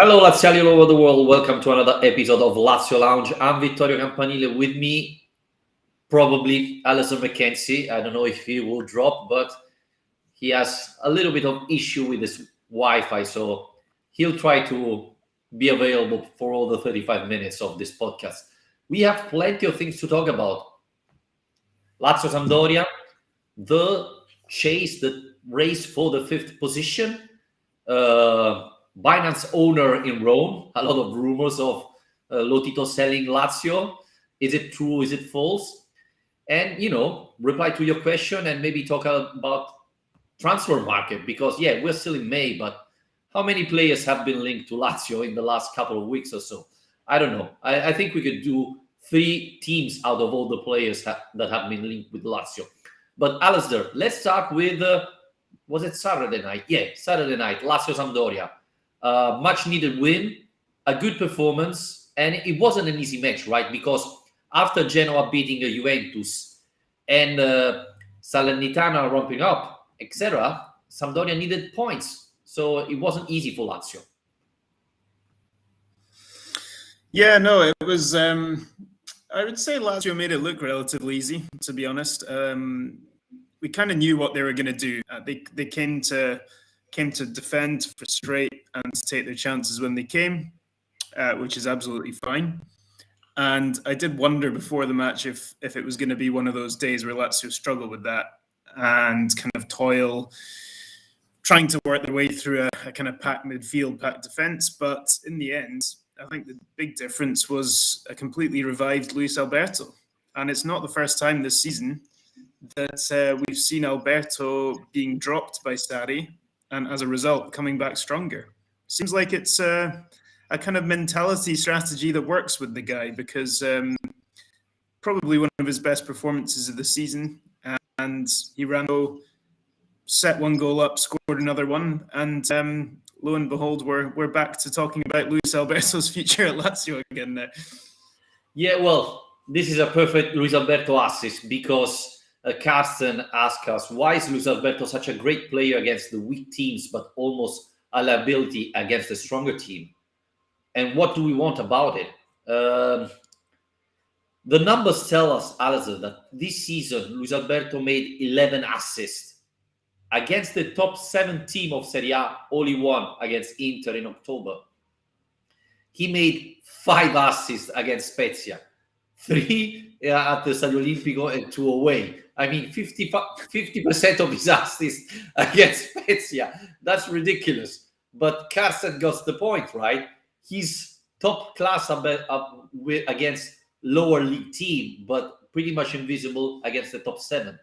Hello, Laziali all over the world. Welcome to another episode of Lazio Lounge. I'm Vittorio Campanile. With me, probably Alison McKenzie. I don't know if he will drop, but he has a little bit of issue with his Wi-Fi, so he'll try to be available for all the 35 minutes of this podcast. We have plenty of things to talk about. Lazio-Sampdoria, the chase, the race for the fifth position. Binance owner in Rome, a lot of rumors of Lotito selling Lazio. Is it true? Is it false? And, reply to your question and maybe talk about transfer market because, we're still in May, but how many players have been linked to Lazio in the last couple of weeks or so? I don't know. I think we could do 3 teams out of all the players that have been linked with Lazio. But Alasdair, let's start with, was it Saturday night? Yeah, Saturday night, Lazio-Sampdoria. Much needed win, a good performance, and it wasn't an easy match, right? Because after Genoa beating Juventus and Salernitana ramping up, etc., Sampdoria needed points, so it wasn't easy for Lazio. Yeah, no, it was. I would say Lazio made it look relatively easy, to be honest. We kind of knew what they were going to do. They came to defend, to frustrate, and to take their chances when they came, which is absolutely fine. And I did wonder before the match if it was going to be one of those days where Lazio struggle with that and kind of toil, trying to work their way through a kind of packed midfield, packed defence. But in the end, I think the big difference was a completely revived Luis Alberto. And it's not the first time this season that we've seen Alberto being dropped by Sarri, and as a result, coming back stronger. Seems like it's a kind of mentality strategy that works with the guy because probably one of his best performances of the season. And he set one goal up, scored another one. And lo and behold, we're back to talking about Luis Alberto's future at Lazio again now. Yeah, well, this is a perfect Luis Alberto assist because Carsten asked us, why is Luis Alberto such a great player against the weak teams, but almost a liability against the stronger team? And what do we want about it? The numbers tell us, Alasdair, that this season, Luis Alberto made 11 assists. Against the top 7 team of Serie A, only one against Inter in October. He made 5 assists against Spezia. 3 at the Stadio Olimpico and 2 away. I mean, 50% of his assists against Spezia. That's ridiculous. But Carsten got the point, right? He's top class against lower league team, but pretty much invisible against the top 7.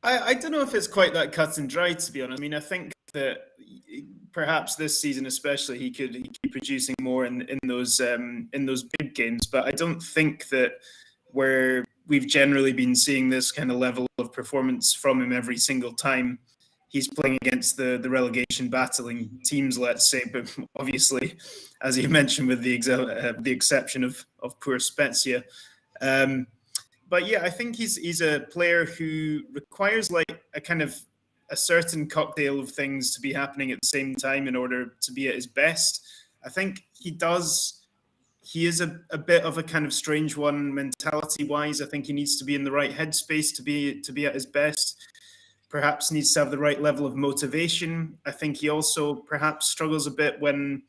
I don't know if it's quite that cut and dry, to be honest. I mean, I think that perhaps this season especially he could keep producing more in those big games, but I don't think that we've generally been seeing this kind of level of performance from him every single time he's playing against the relegation battling teams, let's say. But obviously, as you mentioned, with the exception of poor Spezia. But yeah, I think he's a player who requires like a kind of a certain cocktail of things to be happening at the same time in order to be at his best. I think he is a bit of a kind of strange one mentality-wise. I think he needs to be in the right headspace to be at his best. Perhaps needs to have the right level of motivation. I think he also perhaps struggles a bit when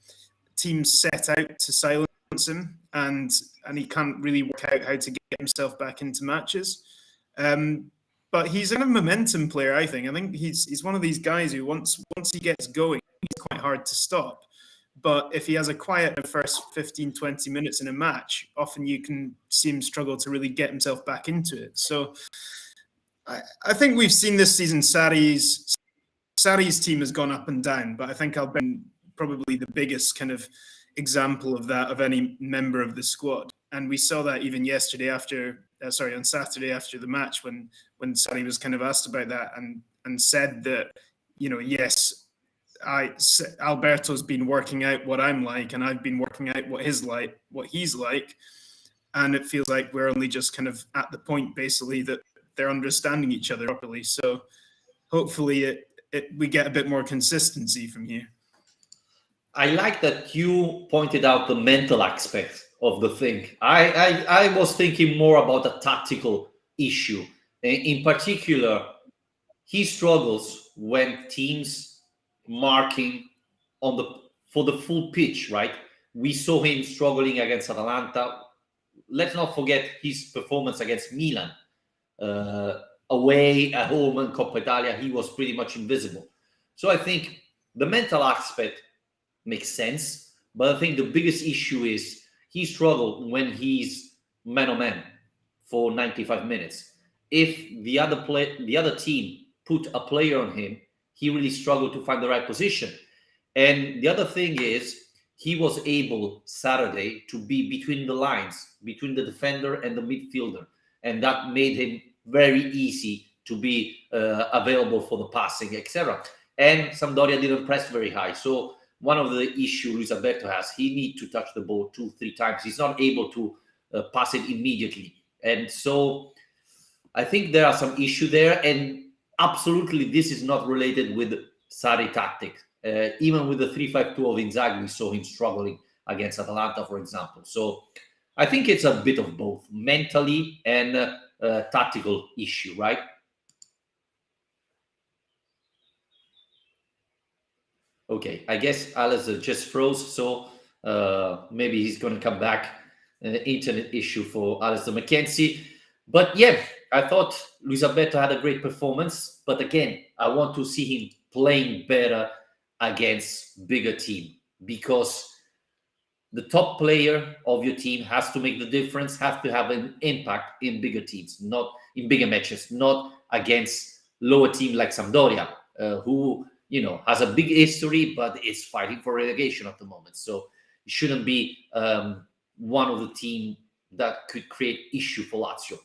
teams set out to silence him and he can't really work out how to get himself back into matches. But he's a kind of momentum player, I think. I think he's one of these guys who once he gets going, he's quite hard to stop. But if he has a quiet first 15, 20 minutes in a match, often you can see him struggle to really get himself back into it. So I think we've seen this season Sarri's team has gone up and down, but I think Alberto probably the biggest kind of example of that of any member of the squad. And we saw that even yesterday on Saturday after the match when Sarri was kind of asked about that and said that, yes, Alberto's been working out what I'm like, and I've been working out what he's like, and it feels like we're only just kind of at the point basically that they're understanding each other properly. So hopefully we get a bit more consistency from here. I like that you pointed out the mental aspect of the thing. I was thinking more about a tactical issue. In particular, he struggles when teams marking for the full pitch, right? We saw him struggling against Atalanta. Let's not forget his performance against Milan. Away, at home, in Coppa Italia, he was pretty much invisible. So I think the mental aspect makes sense, but I think the biggest issue is he struggled when he's man-on-man for 95 minutes. If the other team put a player on him, he really struggled to find the right position. And the other thing is he was able Saturday to be between the lines, between the defender and the midfielder, and that made him very easy to be available for the passing, etc. And Sampdoria didn't press very high, so one of the issues Luis Alberto has, he needs to touch the ball 2-3 times. He's not able to pass it immediately. And so I think there are some issues there. And absolutely, this is not related with Sarri tactics. Even with the 3-5-2 of Inzaghi, we saw him struggling against Atalanta, for example. So I think it's a bit of both, mentally and tactical issue, right? Okay, I guess Alasdair just froze, so maybe he's going to come back. Internet issue for Alasdair McKenzie. But yeah, I thought Luis Alberto had a great performance. But again, I want to see him playing better against bigger team, because the top player of your team has to make the difference, has to have an impact in bigger teams, not in bigger matches, not against lower team like Sampdoria, who has a big history, but is fighting for relegation at the moment. So it shouldn't be one of the team that could create issue for Lazio.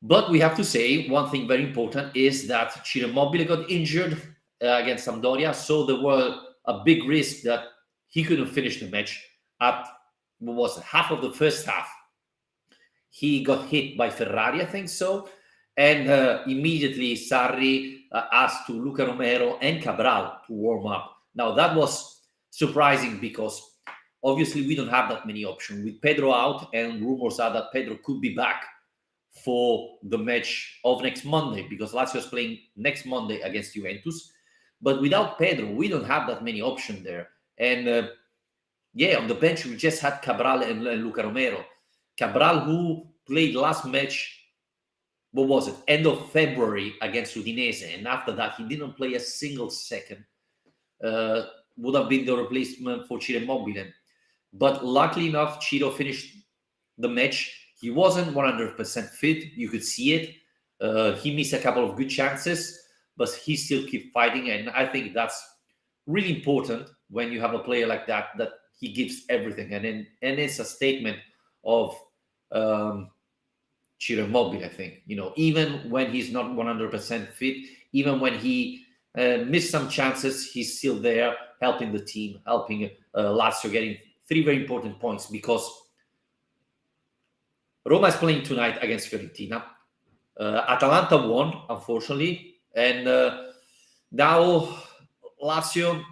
But we have to say one thing very important is that Ciro Immobile got injured against Sampdoria, so there were a big risk that he couldn't finish the match at half of the first half. He got hit by Ferrari, I think so, and immediately Sarri asked to Luca Romero and Cabral to warm up. Now that was surprising because obviously we don't have that many options. With Pedro out, and rumors are that Pedro could be back for the match of next Monday, because Lazio is playing next Monday against Juventus. But without Pedro, we don't have that many options there. And on the bench, we just had Cabral and Luca Romero. Cabral, who played last match, what was it, end of February against Udinese, and after that, he didn't play a single second. Would have been the replacement for Ciro Immobile. But luckily enough, Ciro finished the match. He wasn't 100% fit. You could see it. He missed a couple of good chances, but he still kept fighting. And I think that's really important when you have a player like that he gives everything. And it's a statement of Ciro Immobile, I think. Even when he's not 100% fit, even when he missed some chances, he's still there helping the team, helping Lazio getting 3 very important points, because Roma is playing tonight against Fiorentina. Atalanta won, unfortunately. And now Lazio,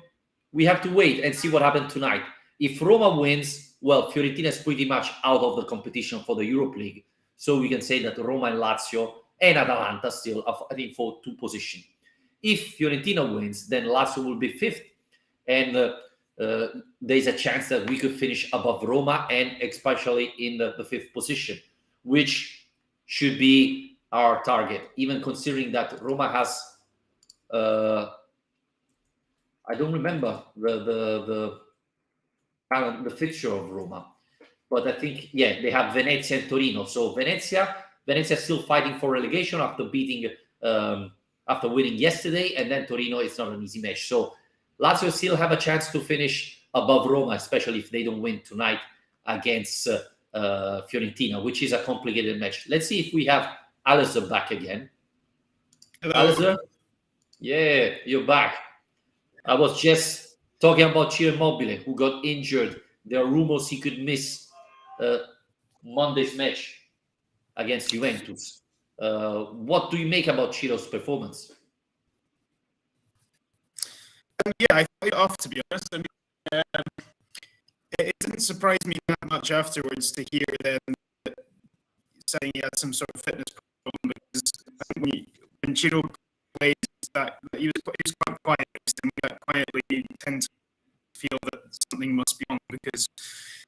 we have to wait and see what happens tonight. If Roma wins, well, Fiorentina is pretty much out of the competition for the Europa League. So we can say that Roma and Lazio and Atalanta still are fighting for 2 positions. If Fiorentina wins, then Lazio will be 5th. And there's a chance that we could finish above Roma, and especially in the 5th position, which should be our target, even considering that Roma has I don't remember the fixture of Roma, but I think they have Venezia and Torino. So Venezia still fighting for relegation after winning yesterday, and then Torino is not an easy match. So Lazio still have a chance to finish above Roma, especially if they don't win tonight against Fiorentina, which is a complicated match. Let's see if we have Alasdair back again. Alasdair? Yeah, you're back. I was just talking about Ciro Immobile, who got injured. There are rumors he could miss Monday's match against Juventus. What do you make about Ciro's performance? Yeah, I thought it off, to be honest. I mean, it didn't surprise me that much afterwards to hear them saying he had some sort of fitness problem, because when Ciro plays, that he was quite quiet, and that quietly you tend to feel that something must be wrong, because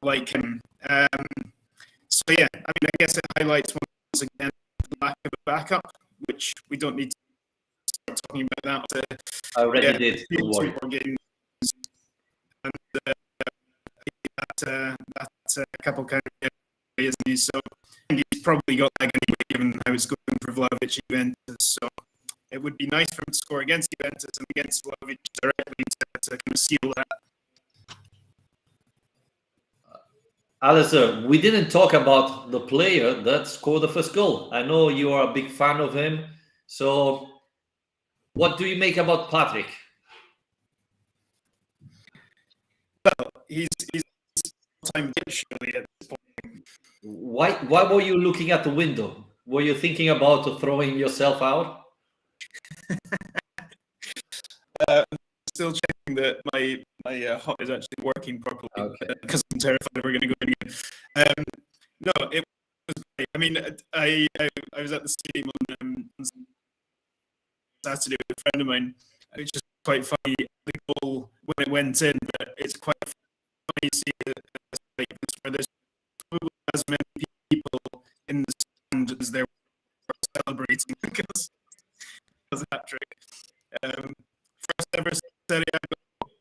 like him. So yeah, I mean, I guess it highlights once again the lack of a backup, which we don't need to start talking about that. I already did. Don't worry. Games, and that's a couple kind of, isn't he? So he's probably got that anyway, given how it's going for Vlahovic Juventus. So it would be nice for him to score against Juventus and against Vlahovic directly to kind of seal that. Alasdair, we didn't talk about the player that scored the first goal. I know you are a big fan of him. So what do you make about Patrick? Well, he's time surely at this point. Why were you looking at the window? Were you thinking about throwing yourself out? Still checking that my hot is actually working properly, because I'm terrified we're going to go in again. No, it was great. I mean, I was at the stadium on Saturday with a friend of mine, which is quite funny, the goal when it went in, but it's quite funny to see it like this, where there's probably as many people in the stand as there were celebrating because of that trick. First ever Serie A goal.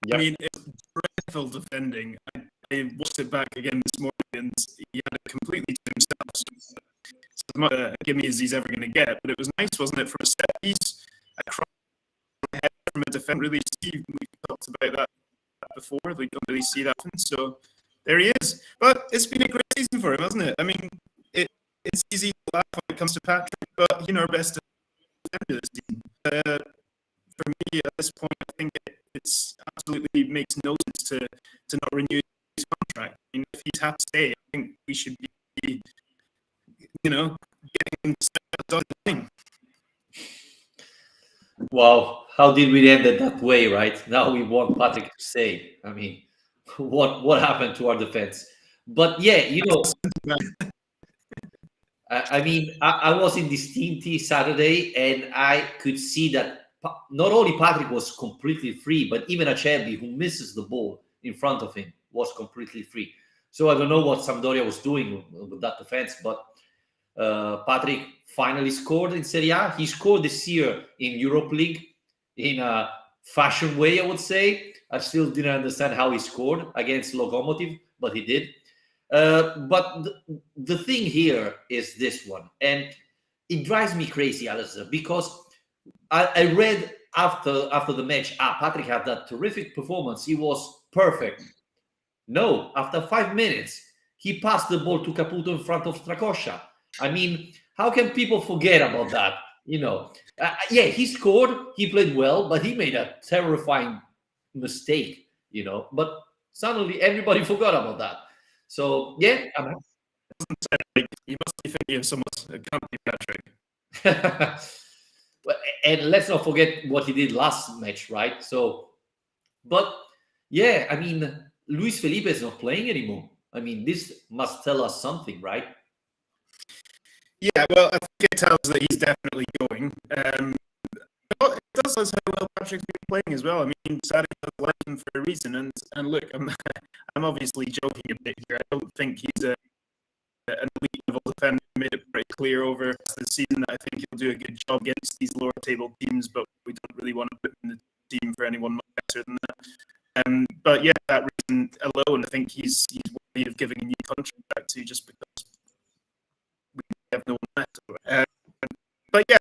Yep. I mean, it's dreadful defending. I watched it back again this morning, and he had it completely to himself. So it's as much a gimme as he's ever going to get. But it was nice, wasn't it, from a set piece, across the head from a defender. Really, Steve, we talked about that before. We don't really see that happen. So there he is. But it's been a great season for him, hasn't it? I mean, it's easy to laugh when it comes to Patrick, but our best defender this season. For me, at this point, I think it's absolutely makes no sense to not renew his contract. I mean, if he's happy to stay, I think we should be, getting him done. Wow, how did we end it that way, right? Now we want Patrick to stay. I mean, what happened to our defense? But yeah, I mean, I was in this team Saturday, and I could see that not only Patrick was completely free, but even Acerbi, who misses the ball in front of him, was completely free. So I don't know what Sampdoria was doing with that defense, but Patrick finally scored in Serie A. He scored this year in Europe League in a fashion way, I would say. I still didn't understand how he scored against Lokomotiv, but he did. But the thing here is this one, and it drives me crazy, Alasdair, because I read after the match, Patrick had that terrific performance. He was perfect. No, after 5 minutes, he passed the ball to Caputo in front of Strakosha. I mean, how can people forget about that? Yeah, he scored, he played well, but he made a terrifying mistake, But suddenly everybody forgot about that. So, yeah. You must be thinking of someone else. It can't be Patrick. And let's not forget what he did last match, right? So, but yeah, I mean, Luis Felipe is not playing anymore. I mean, this must tell us something, right? Yeah, well, I think it tells that he's definitely going. It does tell us how well Patrick's been playing as well. I mean, Sarri does like him for a reason. And look, I'm obviously joking a bit here. I don't think he's an elite level defender. He made it pretty clear over the season that I think he'll do a good job against these lower table teams, but we don't really want to put in the team for anyone much better than that. But yeah, that reason alone, I think he's worthy of giving a new contract to, just because we have no one left. But yeah,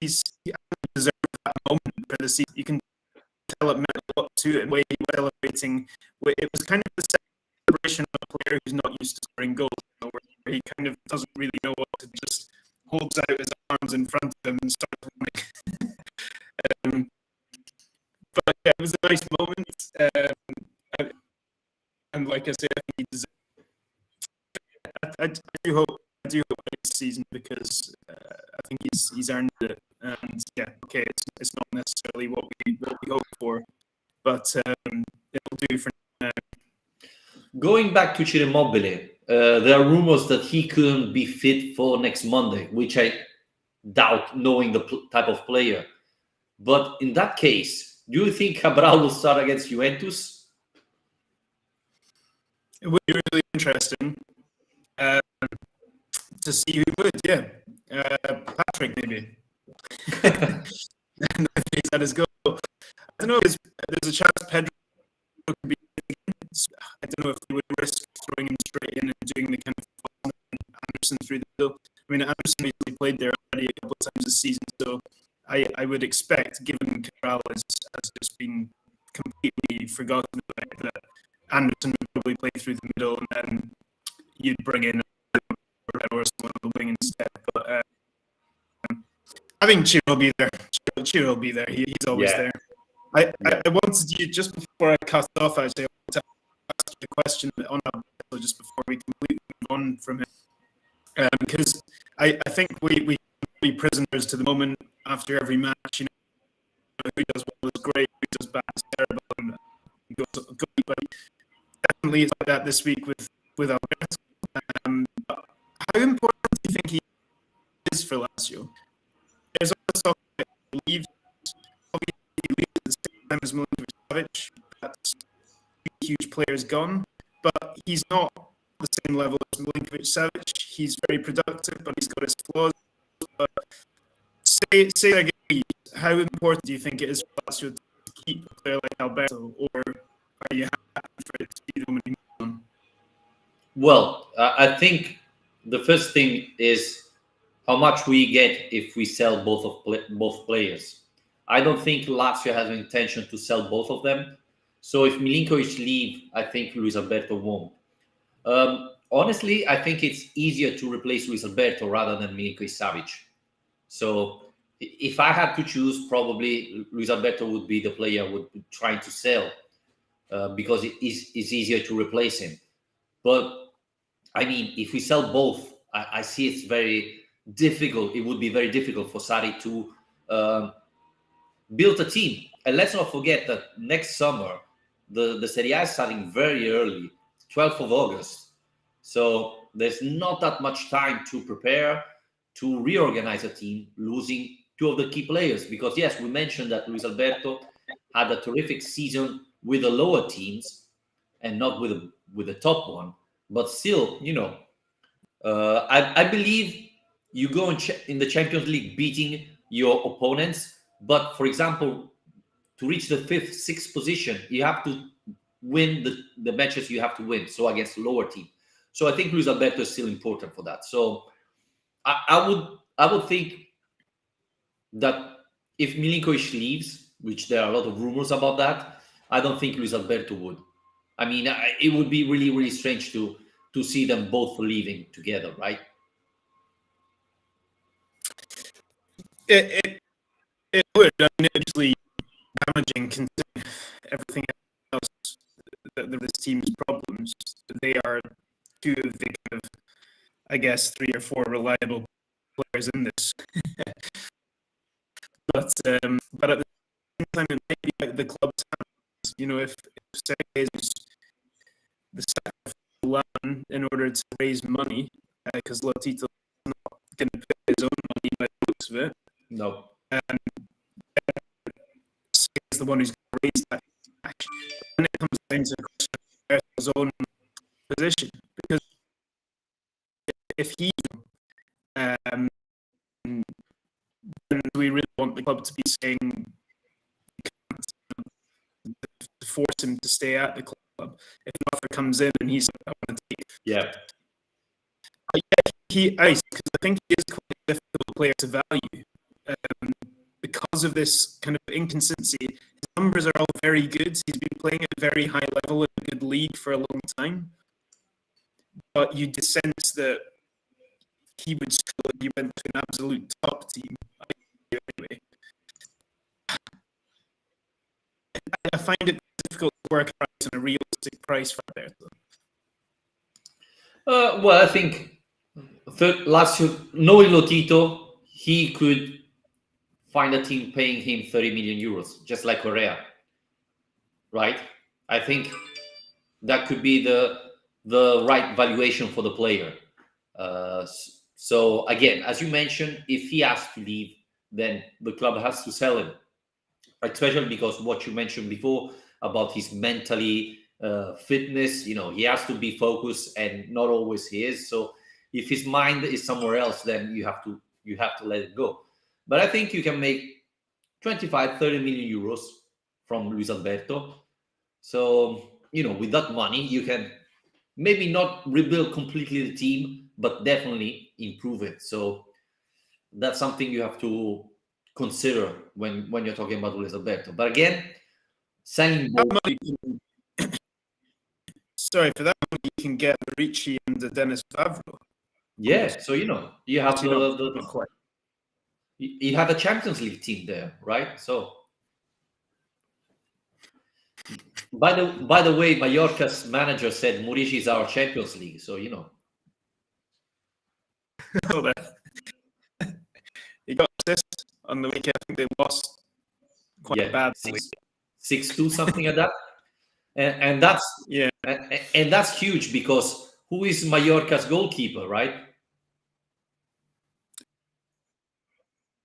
he deserves that moment for the season. You can tell it meant a lot to him, the way celebrating. It was kind of the celebration of a player who's not used to scoring goals, where he kind of doesn't really know what to do, just holds out his arms in front of him and starts running. But yeah, it was a nice moment. And like I say, I think he deserves. I do hope next season, because I think he's earned it. And yeah, okay, it's not necessarily what we hope for, but it'll do for now. Going back to Ciro Immobile, there are rumors that he couldn't be fit for next Monday, which I doubt, knowing the type of player. But in that case, do you think Cabral will start against Juventus? It would be really interesting to see who would. Yeah, Patrick maybe. He's at his goal. I don't know. There's a chance Pedro could be. I don't know if they would risk throwing him straight in and doing the kind of Anderson through the middle. I mean, Anderson recently played there already a couple of times this season, so I would expect, given Cabral has just been completely forgotten about, that Anderson would probably play through the middle, and then you'd bring in or someone on the wing instead. But I think Chiro will be there. Chiro will be there. He's always there. I wanted you, just before I cut off, actually, I wanted to ask you a question on Alberto just before we completely move on from him, because I think we be prisoners to the moment after every match. You know, who does well is great, who does bad is terrible, and goes. But definitely it's like that this week with Alberto. How important do you think he is for Lazio? There's also talk about he leaves. Obviously, he leaves at the same time as Milinkovic-Savic. That's a huge player's gone, but he's not the same level as Milinkovic-Savic. He's very productive, but he's got his flaws. But say again, how important do you think it is for Lazio to keep a player like Alberto, or are you happy for it to be the moment he moves on? Well, I think the first thing is how much we get if we sell both players. I don't think Lazio has an intention to sell both of them. So if Milinkovic leave, I think Luis Alberto won't. Honestly, I think it's easier to replace Luis Alberto rather than Milinkovic-Savic. So if I had to choose, probably Luis Alberto would be the player I would be trying to sell because it's easier to replace him. But I mean, if we sell both, I see it's very difficult. It would be very difficult for Sarri to build a team. And let's not forget that next summer, the Serie A is starting very early, 12th of August. So there's not that much time to prepare, to reorganize a team, losing two of the key players. Because yes, we mentioned that Luis Alberto had a terrific season with the lower teams and not with the top one. But still, you know, I believe you go in the Champions League beating your opponents. But for example, to reach the fifth, sixth position, you have to win the matches you have to win. So against lower team. So I think Luis Alberto is still important for that. So I would think that if Milinkovic leaves, which there are a lot of rumors about that, I don't think Luis Alberto would. I mean, it would be really, really strange to see them both leaving together, right? It would. I mean, it's usually damaging considering everything else that this team's problems. They are two of the kind of, I guess, 3 or 4 reliable players in this. But at the same time, it might be like the club's hands. You know, if Sergei is the second line in order to raise money, because Lotito's not going to pay his own money by the looks of it. No. Is the one who's going to raise that cash. And it comes down to the question of his own position. Because if he then do we really want the club to be saying to force him to stay at the club? If an offer comes in and he's like, I want to take. Yeah. Because I think he is quite a difficult player to value. Because of this kind of inconsistency, his numbers are all very good. He's been playing at a very high level in a good league for a long time. But you sense that he would struggle if he went to an absolute top team. Anyway, I find it difficult to work out on a realistic price for Alberto. Well, I think Lazio, knowing Lotito, he could find a team paying him 30 million euros, just like Correa, right? I think that could be the right valuation for the player. So again, as you mentioned, if he has to leave, then the club has to sell him, especially because what you mentioned before about his mentally fitness, he has to be focused, and not always he is. So if his mind is somewhere else, then you have to let it go. But I think you can make 25, 30 million euros from Luis Alberto. So, with that money, you can maybe not rebuild completely the team, but definitely improve it. So that's something you have to consider when you're talking about Luis Alberto. But again, signing sorry for that money, you can get Ricci and Dennis Favro. Yeah, so you have not quite. You have a Champions League team there, right? So by the way, Mallorca's manager said Murici is our Champions League, so He got assist on the weekend. I think they lost quite badly. 6-2, something like that. And that's and that's huge, because who is Mallorca's goalkeeper, right?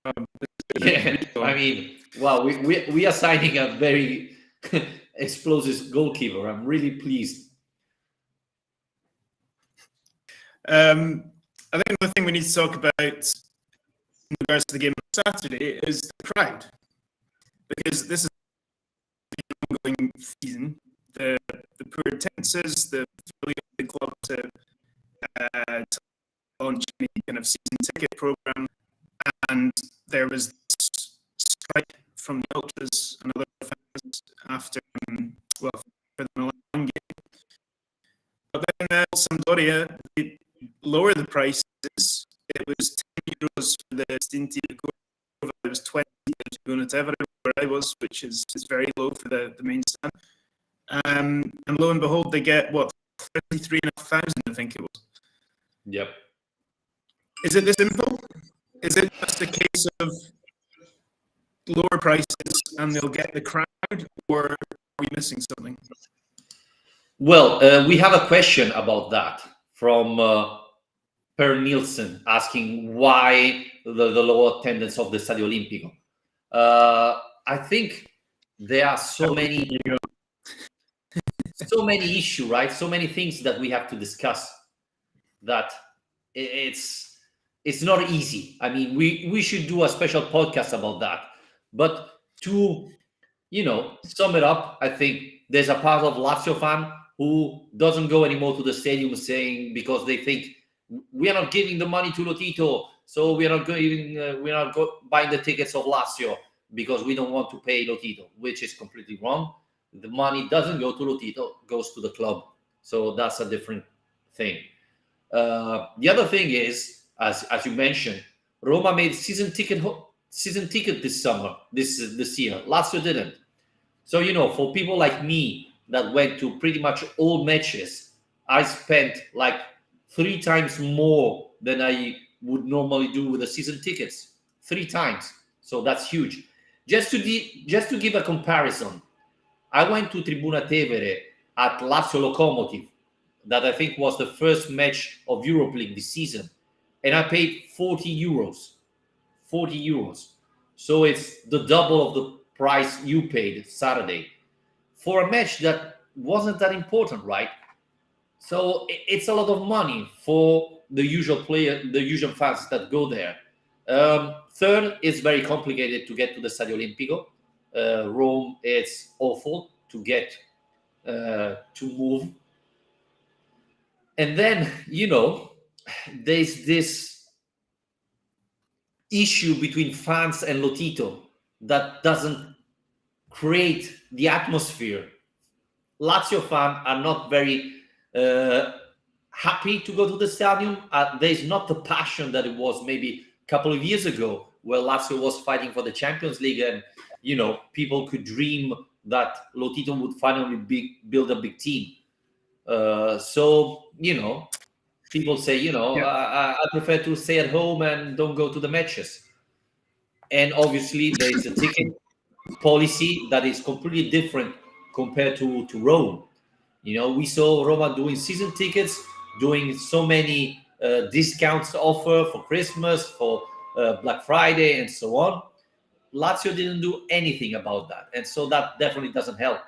I mean, wow, we are signing a very explosive goalkeeper. I'm really pleased. I think another thing we need to talk about in regards to the game on Saturday is the crowd, because this is the ongoing season. The poor attendances, the failure of the club to launch any kind of season ticket program, and there was this strike from the ultras and other fans after, for the Milan game. But then Sampdoria, they lower the prices. It was €10 for the Stinti. It was 20 for Tevere, where I was, which is very low for the main stand. And lo and behold, they get 33,500, I think it was. Yep. Is it this simple? Is it just a case of lower prices and they'll get the crowd, or are we missing something? Well, we have a question about that from Per Nielsen, asking why the low attendance of the Stadio Olimpico. I think there are so many issues, right? So many things that we have to discuss that it's not easy. I mean, we should do a special podcast about that. But to sum it up, I think there's a part of Lazio fan who doesn't go anymore to the stadium, saying, because they think we are not giving the money to Lotito, so we are not buying the tickets of Lazio because we don't want to pay Lotito, which is completely wrong. The money doesn't go to Lotito, this to the club. So that's a different thing. The other thing is, as you mentioned, Roma made season ticket this summer, this year. Lazio didn't. So for people like me that went to pretty much all matches, I spent like 3 times more than I would normally do with the season tickets. 3 times. So that's huge. Just to give a comparison, I went to Tribuna Tevere at Lazio Lokomotiv, that I think was the first match of Europe League this season, and I paid 40 euros. 40 euros. So it's the double of the price you paid Saturday for a match that wasn't that important, right? So it's a lot of money for the usual fans that go there. Third, it's very complicated to get to the Stadio Olimpico. Rome, it's awful to get to move. And then, there's this issue between fans and Lotito that doesn't create the atmosphere. Lazio fans are not very happy to go to the stadium. There's not the passion that it was maybe a couple of years ago, where Lazio was fighting for the Champions League, and people could dream that Lotito would finally build a big team. So people say, I prefer to stay at home and don't go to the matches. And obviously, there is a ticket policy that is completely different compared to Rome. We saw Roma doing season tickets, doing so many discounts offer for Christmas, for Black Friday, and so on. Lazio didn't do anything about that, and so that definitely doesn't help.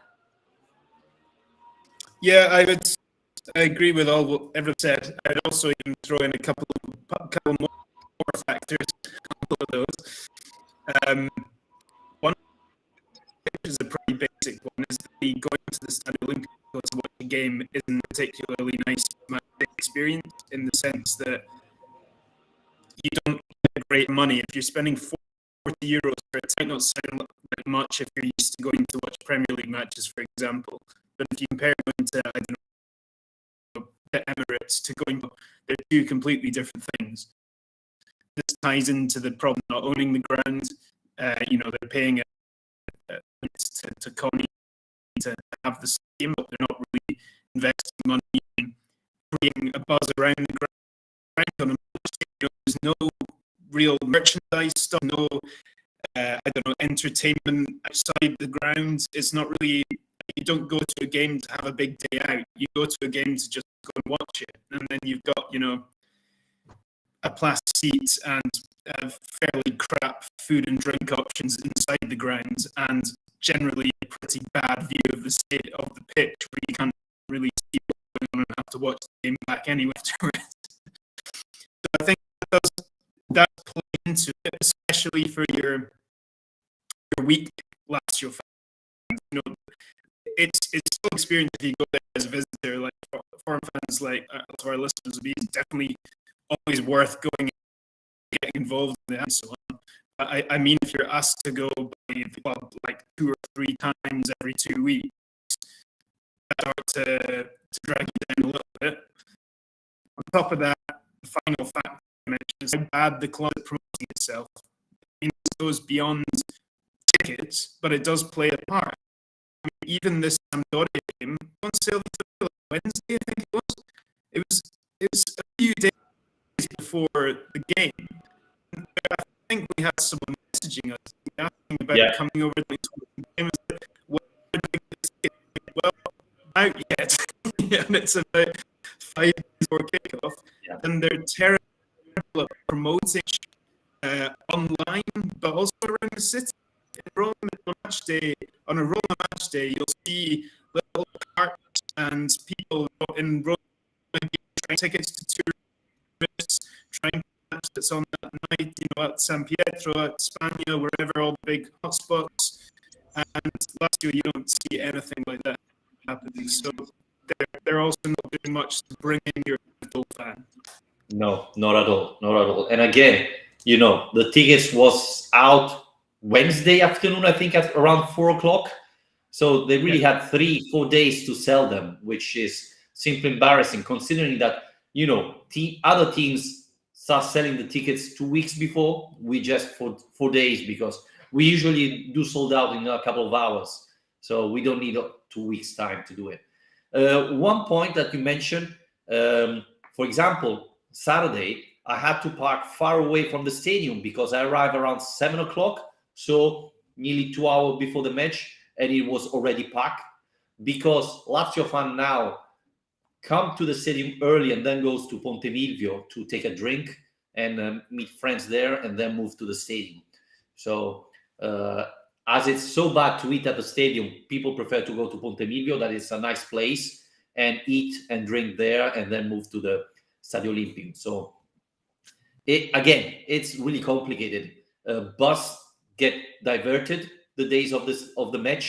Yeah, I agree with all what everyone said. I'd also even throw in a couple more factors. A couple of those. One, which is a pretty basic one, is that going to the Stadio Olimpico to watch a game isn't a particularly nice experience, in the sense that you don't get great money if you're spending €40 for it. Might not sound like much if you're used to going to watch Premier League matches, for example. But if you compare going to, I don't know, the Emirates to going to, they're two completely different things. This ties into the problem of not owning the ground. They're paying to Connie to have the stadium, but they're not really investing money in creating a buzz around the ground. On a match, there's no real merchandise stuff, no, entertainment outside the ground. It's not really. You don't go to a game to have a big day out. You go to a game to just go and watch it, and then you've got a plastic seat and fairly crap food and drink options inside the ground, and generally a pretty bad view of the state of the pitch, where you can't really see what's going on and have to watch the game back anyway afterwards. So I think that plays into it, especially for your weak Lazio fans. It's still an experience if you go there as a visitor. Like foreign fans, like to our listeners, would be definitely always worth going and getting involved in it and so on. I mean, if you're asked to go by the club like 2 or 3 times every 2 weeks, that's hard to drag you down a little bit. On top of that, the final factor I mentioned is how bad the club is promoting itself. It goes beyond tickets, but it does play a part. I mean, even this Sampdoria game on sale Wednesday, I think it was. It was a few days before the game. I think we had someone messaging us asking about coming over to the game. Well, not yet. And it's about 5 days before kickoff. Yeah. And they're terrible at promoting online, but also around the city. In Rome on a Roma match day, you'll see little carts and people in Rome trying tickets to tourists, trying to match that's on that night, at San Pietro, at Spagna, wherever, all the big hotspots. And last year, you don't see anything like that happening. So they're also not doing much to bring in your local fan. No, not at all. Not at all. And again, the tickets was out Wednesday afternoon, I think, at around 4:00. So they really had 3-4 days to sell them, which is simply embarrassing, considering that, other teams start selling the tickets 2 weeks before. We just for 4 days, because we usually do sold out in a couple of hours. So we don't need 2 weeks time to do it. One point that you mentioned, for example, Saturday, I had to park far away from the stadium because I arrived around 7:00. So nearly 2 hours before the match, and it was already packed, because Lazio fan now come to the stadium early and then goes to Ponte Milvio to take a drink and meet friends there, and then move to the stadium. So as it's so bad to eat at the stadium, people prefer to go to Ponte Milvio. That is a nice place, and eat and drink there, and then move to the Stadio Olimpico. So it's really complicated. Bus get diverted the days of the match,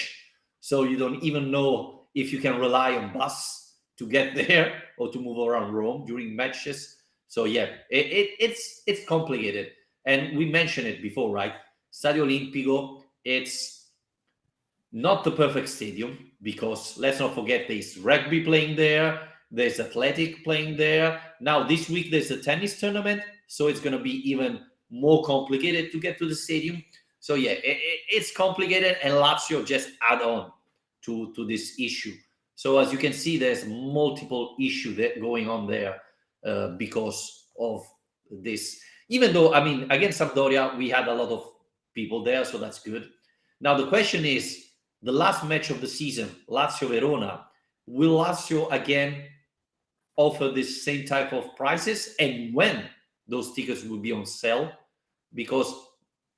so you don't even know if you can rely on bus to get there or to move around Rome during matches. So it's complicated, and we mentioned it before, right? Stadio Olimpico, it's Not the perfect stadium, because let's not forget there's rugby playing there, there's athletic playing there. Now this week there's a tennis tournament, so it's going to be even more complicated to get to the stadium. So yeah, it's complicated, and Lazio just add on to this issue. So as you can see, there's multiple issues that going on there because of this. Even though, I mean, against Sampdoria, we had a lot of people there, so that's good. Now the question is, the last match of the season, Lazio Verona, will Lazio again offer this same type of prices, and when those tickets will be on sale? Because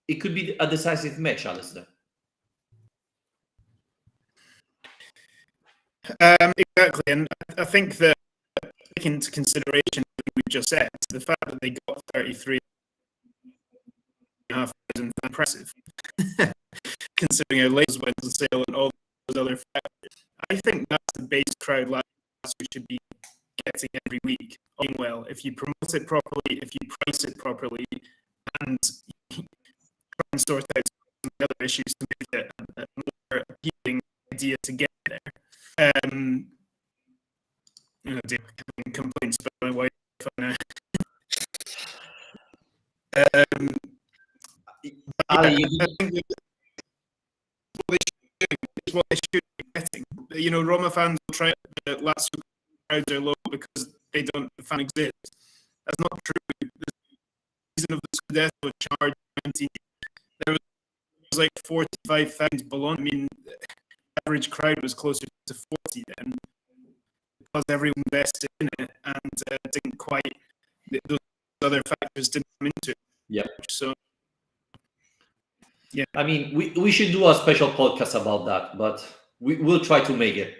it could be a decisive match, Alasdair. Exactly, and I think that taking into consideration what we just said, the fact that they got 33,500 impressive, considering how late went on sale and all those other factors. I think that's the base crowd Lazio should be getting every week. Well, if you promote it properly, if you price it properly, and try and sort out some of the other issues to make it a more appealing idea to get there. Complaints about my wife. Ali, I think what they should be getting. You know, Roma fans will try the Lazio crowds are low because they don't fan exist. That's not true. The season of the Scudetto charge 20, there was like 45,000 Bologna. I mean, the average crowd was closer to 40 then, because everyone invested in it and didn't quite. Those other factors didn't come into it. Yeah. So. Yeah, I mean, we should do a special podcast about that, but we'll try to make it.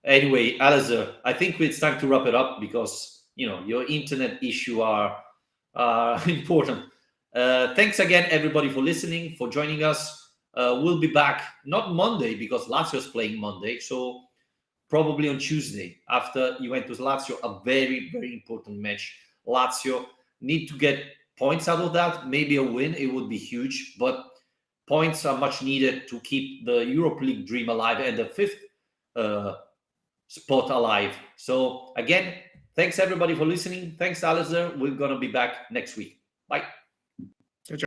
Anyway, Alasdair, I think it's time to wrap it up, because your internet issue are important. Thanks again, everybody, for listening, for joining us. We'll be back not Monday, because Lazio's playing Monday, so probably on Tuesday after Juventus Lazio, a very, very important match. Lazio need to get points out of that. Maybe a win, it would be huge, but points are much needed to keep the Europa League dream alive and the fifth spot alive. So again, thanks everybody for listening. Thanks, Alasdair. We're going to be back next week. Bye. Good job.